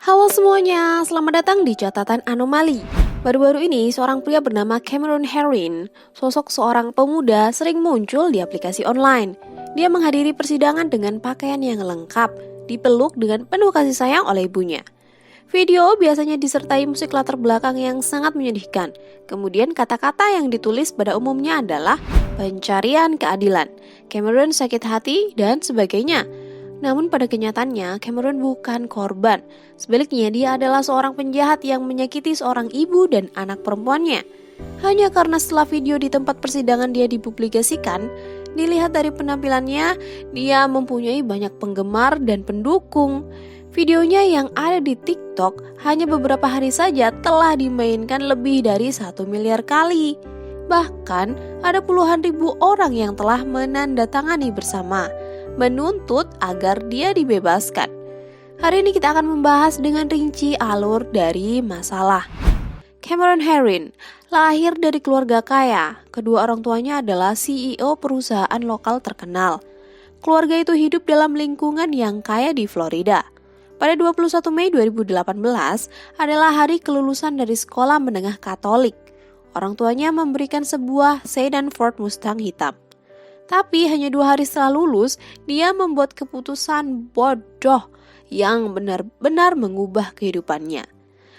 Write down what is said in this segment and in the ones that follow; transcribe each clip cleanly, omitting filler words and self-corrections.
Halo semuanya, selamat datang di Catatan Anomali. Baru-baru ini, seorang pria bernama Cameron Herring, sosok seorang pemuda sering muncul di aplikasi online. Dia menghadiri persidangan dengan pakaian yang lengkap, dipeluk dengan penuh kasih sayang oleh ibunya. Video biasanya disertai musik latar belakang yang sangat menyedihkan. Kemudian kata-kata yang ditulis pada umumnya adalah pencarian keadilan, Cameron sakit hati, dan sebagainya. Namun pada kenyataannya, Cameron bukan korban. Sebaliknya, dia adalah seorang penjahat yang menyakiti seorang ibu dan anak perempuannya. Hanya karena setelah video di tempat persidangan dia dipublikasikan, dilihat dari penampilannya, dia mempunyai banyak penggemar dan pendukung. Videonya yang ada di TikTok hanya beberapa hari saja telah dimainkan lebih dari 1 miliar kali. Bahkan, ada puluhan ribu orang yang telah menandatangani bersama menuntut agar dia dibebaskan. Hari ini kita akan membahas dengan rinci alur dari masalah. Cameron Herring lahir dari keluarga kaya. Kedua orang tuanya adalah CEO perusahaan lokal terkenal. Keluarga itu hidup dalam lingkungan yang kaya di Florida. Pada 21 Mei 2018 adalah hari kelulusan dari sekolah menengah Katolik. Orang tuanya memberikan sebuah sedan Ford Mustang hitam. Tapi hanya 2 hari setelah lulus, dia membuat keputusan bodoh yang benar-benar mengubah kehidupannya.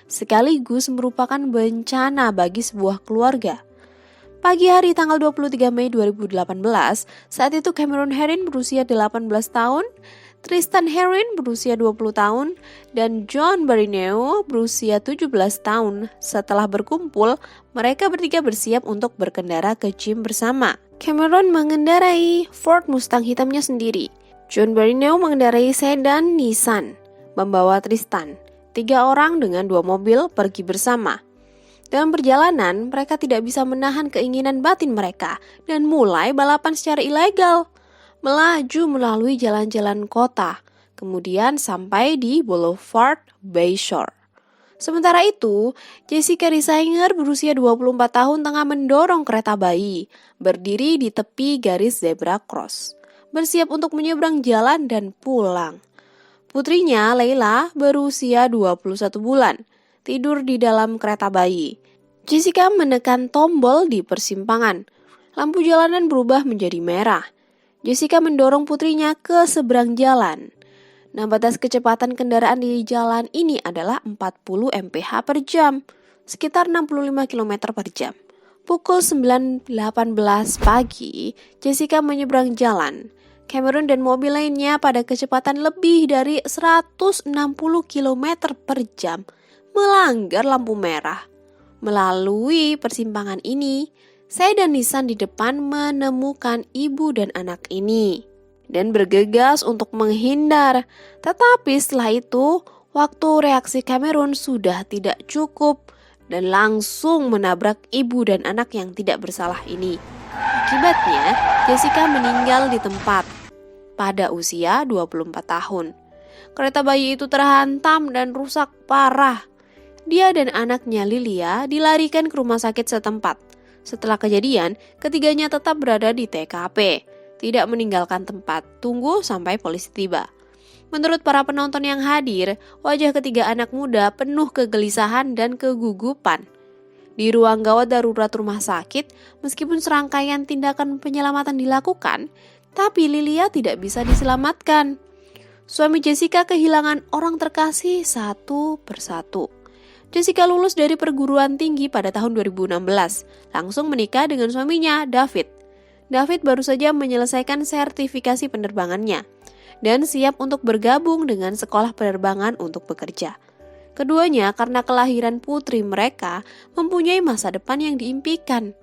Sekaligus merupakan bencana bagi sebuah keluarga. Pagi hari tanggal 23 Mei 2018, saat itu Cameron Herring berusia 18 tahun, Tristan Herring berusia 20 tahun, dan John Barineo berusia 17 tahun. Setelah berkumpul, mereka bertiga bersiap untuk berkendara ke gym bersama. Cameron mengendarai Ford Mustang hitamnya sendiri. John Barineo mengendarai sedan Nissan, membawa Tristan. 3 orang dengan 2 mobil pergi bersama. Dalam perjalanan, mereka tidak bisa menahan keinginan batin mereka dan mulai balapan secara ilegal. Melaju melalui jalan-jalan kota, kemudian sampai di Boulevard Bayshore. Sementara itu, Jessica Risinger berusia 24 tahun tengah mendorong kereta bayi, berdiri di tepi garis zebra cross, bersiap untuk menyeberang jalan dan pulang. Putrinya, Leila, berusia 21 bulan, tidur di dalam kereta bayi. Jessica menekan tombol di persimpangan. Lampu jalanan berubah menjadi merah. Jessica mendorong putrinya ke seberang jalan. Nah, batas kecepatan kendaraan di jalan ini adalah 40 mph per jam, sekitar 65 km per jam. Pukul 9.18 pagi, Jessica menyeberang jalan. Cameron dan mobil lainnya pada kecepatan lebih dari 160 km per jam melanggar lampu merah. Melalui persimpangan ini, sedan Nissan di depan menemukan ibu dan anak ini dan bergegas untuk menghindar. Tetapi setelah itu, waktu reaksi Cameron sudah tidak cukup dan langsung menabrak ibu dan anak yang tidak bersalah ini. Akibatnya, Jessica meninggal di tempat pada usia 24 tahun. Kereta bayi itu terhantam dan rusak parah. Dia dan anaknya Lilia dilarikan ke rumah sakit setempat. Setelah kejadian, ketiganya tetap berada di TKP. Tidak meninggalkan tempat, tunggu sampai polisi tiba. Menurut para penonton yang hadir, wajah ketiga anak muda penuh kegelisahan dan kegugupan. Di ruang gawat darurat rumah sakit, meskipun serangkaian tindakan penyelamatan dilakukan, tapi Lilia tidak bisa diselamatkan. Suami Jessica kehilangan orang terkasih satu persatu. Jessica lulus dari perguruan tinggi pada tahun 2016, langsung menikah dengan suaminya, David. David baru saja menyelesaikan sertifikasi penerbangannya dan siap untuk bergabung dengan sekolah penerbangan untuk bekerja. Keduanya karena kelahiran putri mereka mempunyai masa depan yang diimpikan.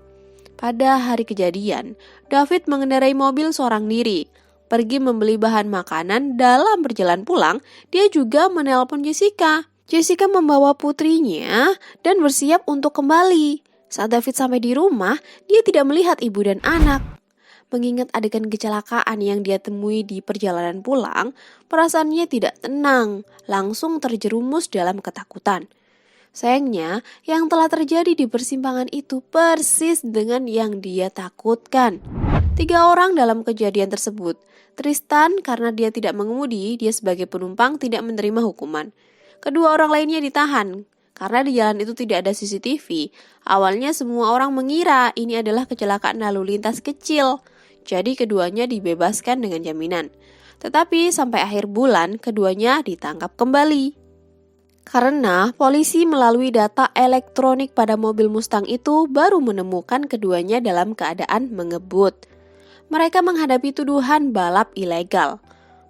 Pada hari kejadian, David mengendarai mobil seorang diri, pergi membeli bahan makanan. Dalam perjalanan pulang, dia juga menelpon Jessica. Jessica membawa putrinya dan bersiap untuk kembali. Saat David sampai di rumah, dia tidak melihat ibu dan anak. Mengingat adegan kecelakaan yang dia temui di perjalanan pulang, perasaannya tidak tenang, langsung terjerumus dalam ketakutan. Sayangnya, yang telah terjadi di persimpangan itu persis dengan yang dia takutkan. 3 orang dalam kejadian tersebut. Tristan karena dia tidak mengemudi, dia sebagai penumpang tidak menerima hukuman. Kedua orang lainnya ditahan. Karena di jalan itu tidak ada CCTV, awalnya semua orang mengira ini adalah kecelakaan lalu lintas kecil. Jadi keduanya dibebaskan dengan jaminan. Tetapi sampai akhir bulan, keduanya ditangkap kembali. Karena polisi melalui data elektronik pada mobil Mustang itu baru menemukan keduanya dalam keadaan mengebut. Mereka menghadapi tuduhan balap ilegal,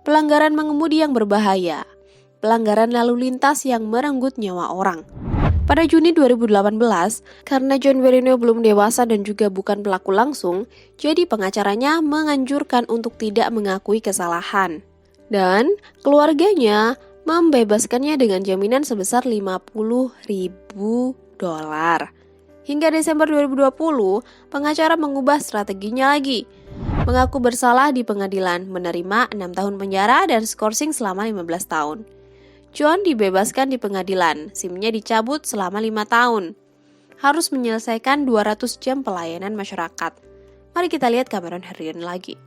pelanggaran mengemudi yang berbahaya, pelanggaran lalu lintas yang merenggut nyawa orang. Pada Juni 2018, karena John Verino belum dewasa dan juga bukan pelaku langsung, jadi pengacaranya menganjurkan untuk tidak mengakui kesalahan. Dan keluarganya membebaskannya dengan jaminan sebesar $50.000. Hingga Desember 2020, pengacara mengubah strateginya lagi. Mengaku bersalah di pengadilan, menerima 6 tahun penjara dan skorsing selama 15 tahun. John dibebaskan di pengadilan, SIM-nya dicabut selama 5 tahun. Harus menyelesaikan 200 jam pelayanan masyarakat. Mari kita lihat Cameron Herrion lagi.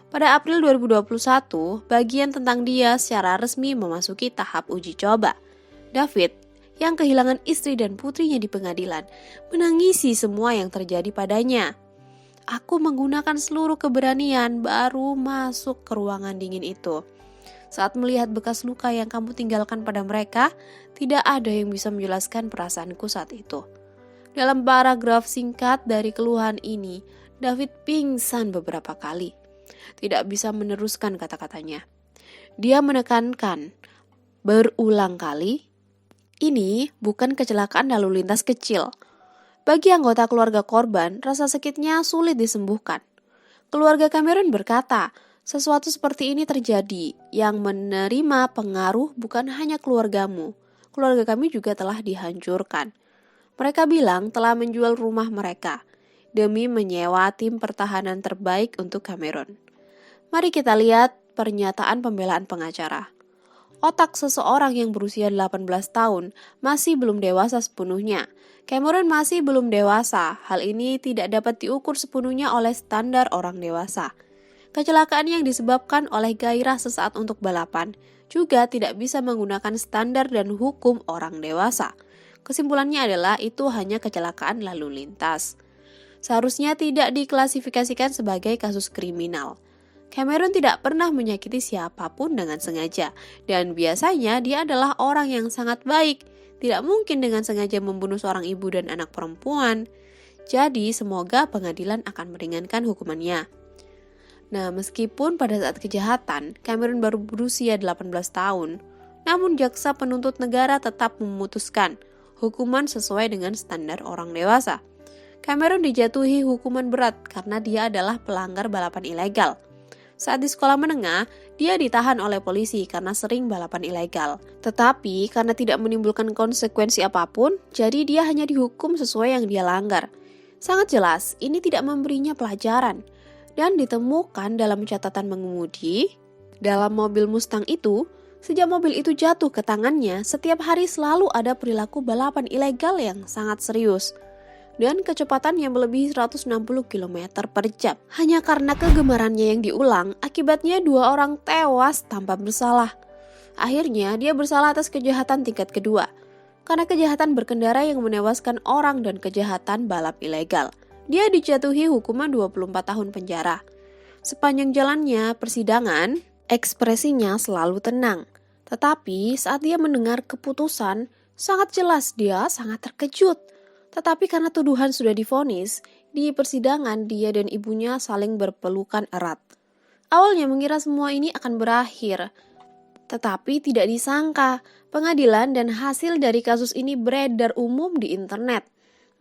Pada April 2021, bagian tentang dia secara resmi memasuki tahap uji coba. David, yang kehilangan istri dan putrinya di pengadilan, menangisi semua yang terjadi padanya. Aku menggunakan seluruh keberanian baru masuk ke ruangan dingin itu. Saat melihat bekas luka yang kamu tinggalkan pada mereka, tidak ada yang bisa menjelaskan perasaanku saat itu. Dalam paragraf singkat dari keluhan ini, David pingsan beberapa kali. Tidak bisa meneruskan kata-katanya. Dia menekankan berulang kali, ini bukan kecelakaan lalu lintas kecil. Bagi anggota keluarga korban, rasa sakitnya sulit disembuhkan. Keluarga Cameron berkata, sesuatu seperti ini terjadi, yang menerima pengaruh bukan hanya keluargamu. Keluarga kami juga telah dihancurkan. Mereka bilang telah menjual rumah mereka demi menyewa tim pertahanan terbaik untuk Cameron. Mari kita lihat pernyataan pembelaan pengacara. Otak seseorang yang berusia 18 tahun masih belum dewasa sepenuhnya. Cameron masih belum dewasa. Hal ini tidak dapat diukur sepenuhnya oleh standar orang dewasa. Kecelakaan yang disebabkan oleh gairah sesaat untuk balapan juga tidak bisa menggunakan standar dan hukum orang dewasa. Kesimpulannya adalah itu hanya kecelakaan lalu lintas. Seharusnya tidak diklasifikasikan sebagai kasus kriminal. Cameron tidak pernah menyakiti siapapun dengan sengaja, dan biasanya dia adalah orang yang sangat baik. Tidak mungkin dengan sengaja membunuh seorang ibu dan anak perempuan. Jadi semoga pengadilan akan meringankan hukumannya. Nah, meskipun pada saat kejahatan, Cameron baru berusia 18 tahun, namun jaksa penuntut negara tetap memutuskan hukuman sesuai dengan standar orang dewasa. Cameron dijatuhi hukuman berat karena dia adalah pelanggar balapan ilegal. Saat di sekolah menengah, dia ditahan oleh polisi karena sering balapan ilegal. Tetapi karena tidak menimbulkan konsekuensi apapun, jadi dia hanya dihukum sesuai yang dia langgar. Sangat jelas, ini tidak memberinya pelajaran. Dan ditemukan dalam catatan mengemudi, dalam mobil Mustang itu, sejak mobil itu jatuh ke tangannya, setiap hari selalu ada perilaku balapan ilegal yang sangat serius. Dan kecepatan yang melebihi 160 km per jam. Hanya karena kegemarannya yang diulang, akibatnya 2 orang tewas tanpa bersalah. Akhirnya dia bersalah atas kejahatan tingkat kedua. Karena kejahatan berkendara yang menewaskan orang dan kejahatan balap ilegal. Dia dijatuhi hukuman 24 tahun penjara. Sepanjang jalannya persidangan, ekspresinya selalu tenang. Tetapi saat dia mendengar keputusan, sangat jelas dia sangat terkejut. Tetapi karena tuduhan sudah divonis, di persidangan dia dan ibunya saling berpelukan erat. Awalnya mengira semua ini akan berakhir. Tetapi tidak disangka, pengadilan dan hasil dari kasus ini beredar umum di internet.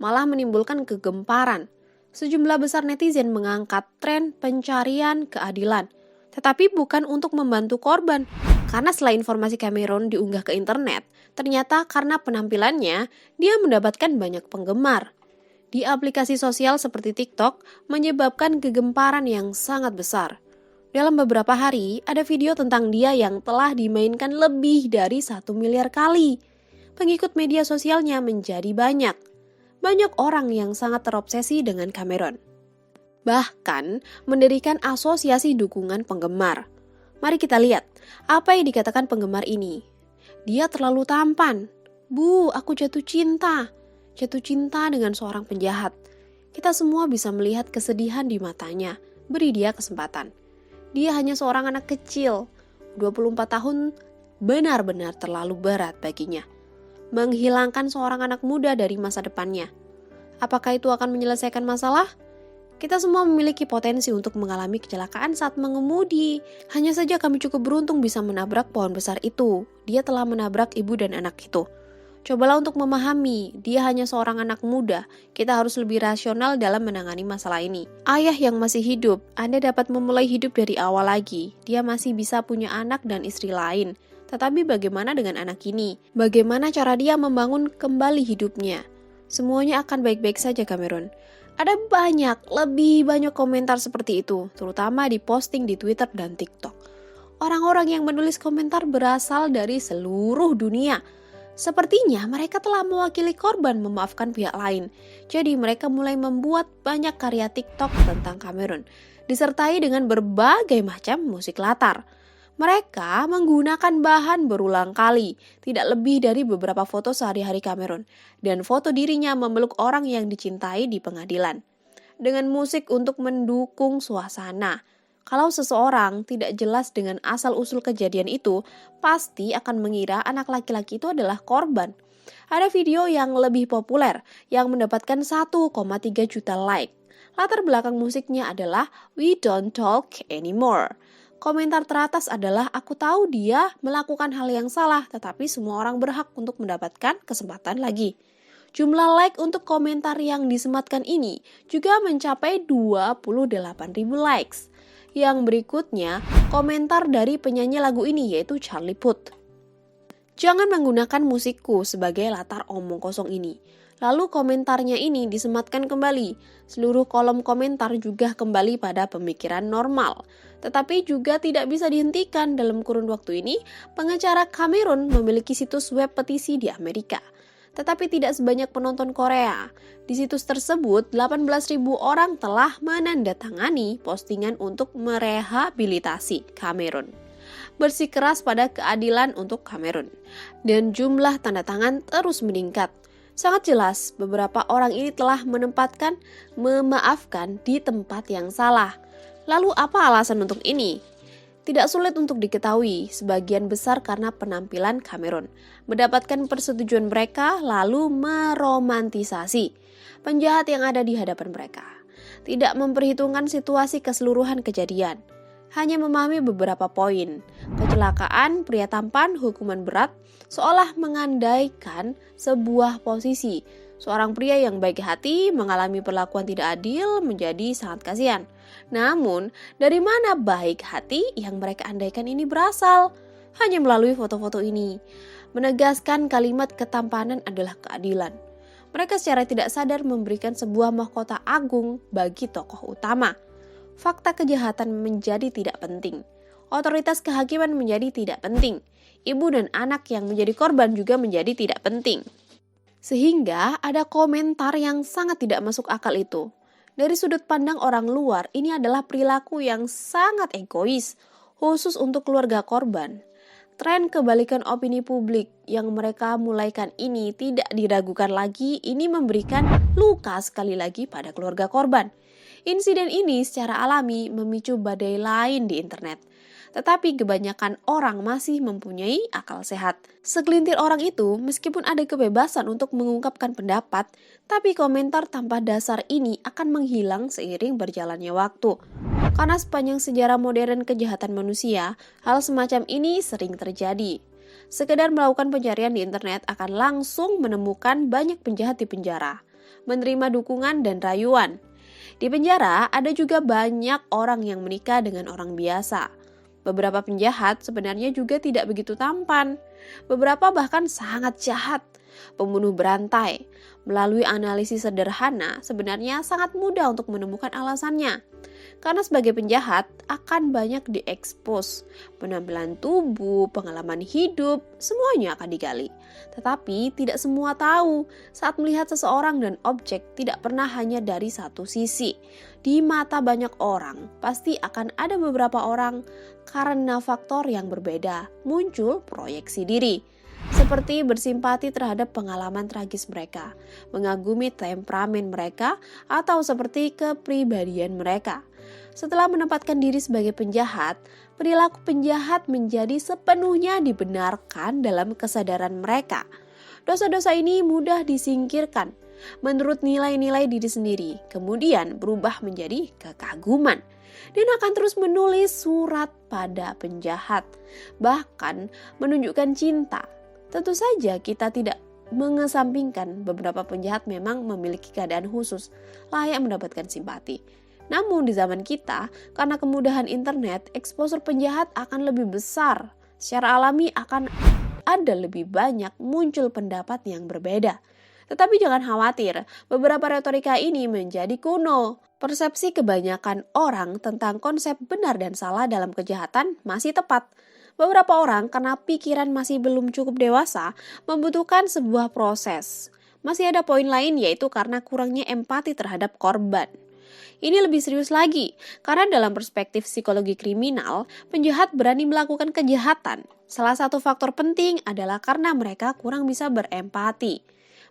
Malah menimbulkan kegemparan. Sejumlah besar netizen mengangkat tren pencarian keadilan, tetapi bukan untuk membantu korban. Karena setelah informasi Cameron diunggah ke internet, ternyata karena penampilannya, dia mendapatkan banyak penggemar. Di aplikasi sosial seperti TikTok, menyebabkan kegemparan yang sangat besar. Dalam beberapa hari, ada video tentang dia yang telah dimainkan lebih dari 1 miliar kali. Pengikut media sosialnya menjadi banyak. Banyak orang yang sangat terobsesi dengan Cameron. Bahkan mendirikan asosiasi dukungan penggemar. Mari kita lihat apa yang dikatakan penggemar ini. Dia terlalu tampan. Bu, aku jatuh cinta. Jatuh cinta dengan seorang penjahat. Kita semua bisa melihat kesedihan di matanya. Beri dia kesempatan. Dia hanya seorang anak kecil. 24 tahun benar-benar terlalu berat baginya. Menghilangkan seorang anak muda dari masa depannya. Apakah itu akan menyelesaikan masalah? Kita semua memiliki potensi untuk mengalami kecelakaan saat mengemudi. Hanya saja kami cukup beruntung bisa menabrak pohon besar itu. Dia telah menabrak ibu dan anak itu. Cobalah untuk memahami, dia hanya seorang anak muda. Kita harus lebih rasional dalam menangani masalah ini. Ayah yang masih hidup, Anda dapat memulai hidup dari awal lagi. Dia masih bisa punya anak dan istri lain. Tetapi bagaimana dengan anak ini? Bagaimana cara dia membangun kembali hidupnya? Semuanya akan baik-baik saja, Cameron. Ada lebih banyak komentar seperti itu, terutama di posting di Twitter dan TikTok. Orang-orang yang menulis komentar berasal dari seluruh dunia. Sepertinya mereka telah mewakili korban memaafkan pihak lain. Jadi mereka mulai membuat banyak karya TikTok tentang Cameron, disertai dengan berbagai macam musik latar. Mereka menggunakan bahan berulang kali, tidak lebih dari beberapa foto sehari-hari Cameron, dan foto dirinya memeluk orang yang dicintai di pengadilan. Dengan musik untuk mendukung suasana. Kalau seseorang tidak jelas dengan asal-usul kejadian itu, pasti akan mengira anak laki-laki itu adalah korban. Ada video yang lebih populer yang mendapatkan 1,3 juta like. Latar belakang musiknya adalah We Don't Talk Anymore. Komentar teratas adalah aku tahu dia melakukan hal yang salah, tetapi semua orang berhak untuk mendapatkan kesempatan lagi. Jumlah like untuk komentar yang disematkan ini juga mencapai 28.000 likes. Yang berikutnya, komentar dari penyanyi lagu ini yaitu Charlie Puth. Jangan menggunakan musikku sebagai latar omong kosong ini. Lalu komentarnya ini disematkan kembali. Seluruh kolom komentar juga kembali pada pemikiran normal. Tetapi juga tidak bisa dihentikan. Dalam kurun waktu ini, pengacara Cameron memiliki situs web petisi di Amerika. Tetapi tidak sebanyak penonton Korea. Di situs tersebut, 18.000 orang telah menandatangani postingan untuk merehabilitasi Cameron. Bersikeras pada keadilan untuk Cameron. Dan jumlah tanda tangan terus meningkat. Sangat jelas, beberapa orang ini telah memaafkan di tempat yang salah. Lalu apa alasan untuk ini? Tidak sulit untuk diketahui, sebagian besar karena penampilan Cameron. Mendapatkan persetujuan mereka, lalu meromantisasi penjahat yang ada di hadapan mereka. Tidak memperhitungkan situasi keseluruhan kejadian. Hanya memahami beberapa poin. Kecelakaan, pria tampan, hukuman berat, seolah mengandaikan sebuah posisi. Seorang pria yang baik hati mengalami perlakuan tidak adil menjadi sangat kasihan. Namun, dari mana baik hati yang mereka andaikan ini berasal? Hanya melalui foto-foto ini. Menegaskan kalimat ketampanan adalah keadilan. Mereka secara tidak sadar memberikan sebuah mahkota agung bagi tokoh utama. Fakta kejahatan menjadi tidak penting. Otoritas kehakiman menjadi tidak penting. Ibu dan anak yang menjadi korban juga menjadi tidak penting. Sehingga ada komentar yang sangat tidak masuk akal itu. Dari sudut pandang orang luar, ini adalah perilaku yang sangat egois, khusus untuk keluarga korban. Tren kebalikan opini publik yang mereka mulaikan ini tidak diragukan lagi, ini memberikan luka sekali lagi pada keluarga korban. Insiden ini secara alami memicu badai lain di internet. Tetapi kebanyakan orang masih mempunyai akal sehat. Segelintir orang itu meskipun ada kebebasan untuk mengungkapkan pendapat, tapi komentar tanpa dasar ini akan menghilang seiring berjalannya waktu. Karena sepanjang sejarah modern kejahatan manusia, hal semacam ini sering terjadi. Sekedar melakukan pencarian di internet akan langsung menemukan banyak penjahat di penjara, menerima dukungan dan rayuan. Di penjara ada juga banyak orang yang menikah dengan orang biasa. Beberapa penjahat sebenarnya juga tidak begitu tampan. Beberapa bahkan sangat jahat. Pembunuh berantai. Melalui analisis sederhana, sebenarnya sangat mudah untuk menemukan alasannya. Karena sebagai penjahat akan banyak diekspos. Penampilan tubuh, pengalaman hidup, semuanya akan digali. Tetapi tidak semua tahu saat melihat seseorang dan objek tidak pernah hanya dari satu sisi. Di mata banyak orang, pasti akan ada beberapa orang karena faktor yang berbeda muncul proyeksi diri. seperti bersimpati terhadap pengalaman tragis mereka, mengagumi temperamen mereka, atau seperti kepribadian mereka. Setelah menempatkan diri sebagai penjahat, perilaku penjahat menjadi sepenuhnya dibenarkan dalam kesadaran mereka. Dosa-dosa ini mudah disingkirkan menurut nilai-nilai diri sendiri, kemudian berubah menjadi kekaguman, dan akan terus menulis surat pada penjahat, bahkan menunjukkan cinta. Tentu saja kita tidak mengesampingkan beberapa penjahat memang memiliki keadaan khusus, layak mendapatkan simpati. Namun di zaman kita, karena kemudahan internet, eksposur penjahat akan lebih besar. Secara alami akan ada lebih banyak muncul pendapat yang berbeda. Tetapi jangan khawatir, beberapa retorika ini menjadi kuno. Persepsi kebanyakan orang tentang konsep benar dan salah dalam kejahatan masih tepat. Beberapa orang karena pikiran masih belum cukup dewasa membutuhkan sebuah proses. Masih ada poin lain yaitu karena kurangnya empati terhadap korban. Ini lebih serius lagi, karena dalam perspektif psikologi kriminal, penjahat berani melakukan kejahatan. Salah satu faktor penting adalah karena mereka kurang bisa berempati.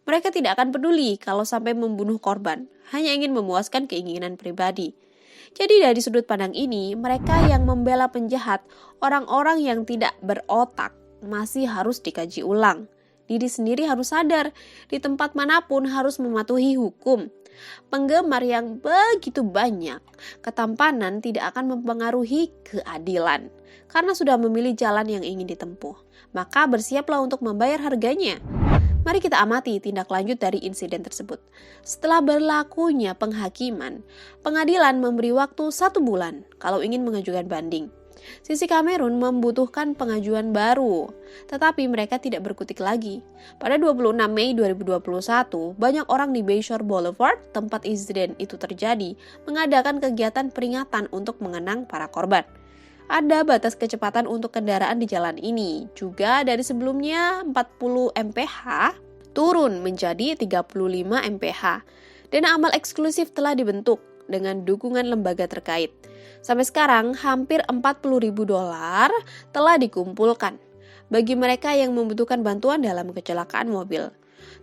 Mereka tidak akan peduli kalau sampai membunuh korban, hanya ingin memuaskan keinginan pribadi. Jadi dari sudut pandang ini, mereka yang membela penjahat, orang-orang yang tidak berotak, masih harus dikaji ulang. Diri sendiri harus sadar, di tempat manapun harus mematuhi hukum. Penggemar yang begitu banyak, ketampanan tidak akan mempengaruhi keadilan. Karena sudah memilih jalan yang ingin ditempuh, maka bersiaplah untuk membayar harganya. Mari kita amati tindak lanjut dari insiden tersebut. Setelah berlakunya penghakiman, pengadilan memberi waktu 1 bulan kalau ingin mengajukan banding. Sisi Kamerun membutuhkan pengajuan baru, tetapi mereka tidak berkutik lagi. Pada 26 Mei 2021, banyak orang di Bayshore Boulevard, tempat insiden itu terjadi, mengadakan kegiatan peringatan untuk mengenang para korban. Ada batas kecepatan untuk kendaraan di jalan ini, juga dari sebelumnya 40 mph turun menjadi 35 mph. Dana amal eksklusif telah dibentuk dengan dukungan lembaga terkait. Sampai sekarang hampir $40.000 telah dikumpulkan bagi mereka yang membutuhkan bantuan dalam kecelakaan mobil.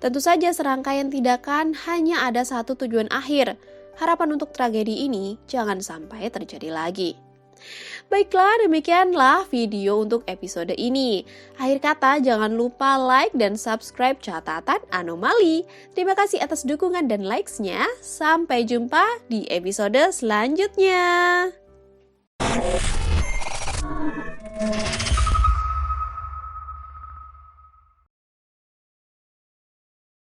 Tentu saja serangkaian tindakan hanya ada satu tujuan akhir. Harapan untuk tragedi ini jangan sampai terjadi lagi. Baiklah, demikianlah video untuk episode ini. Akhir kata, jangan lupa like dan subscribe Catatan Anomali. Terima kasih atas dukungan dan likes-nya. Sampai jumpa di episode selanjutnya.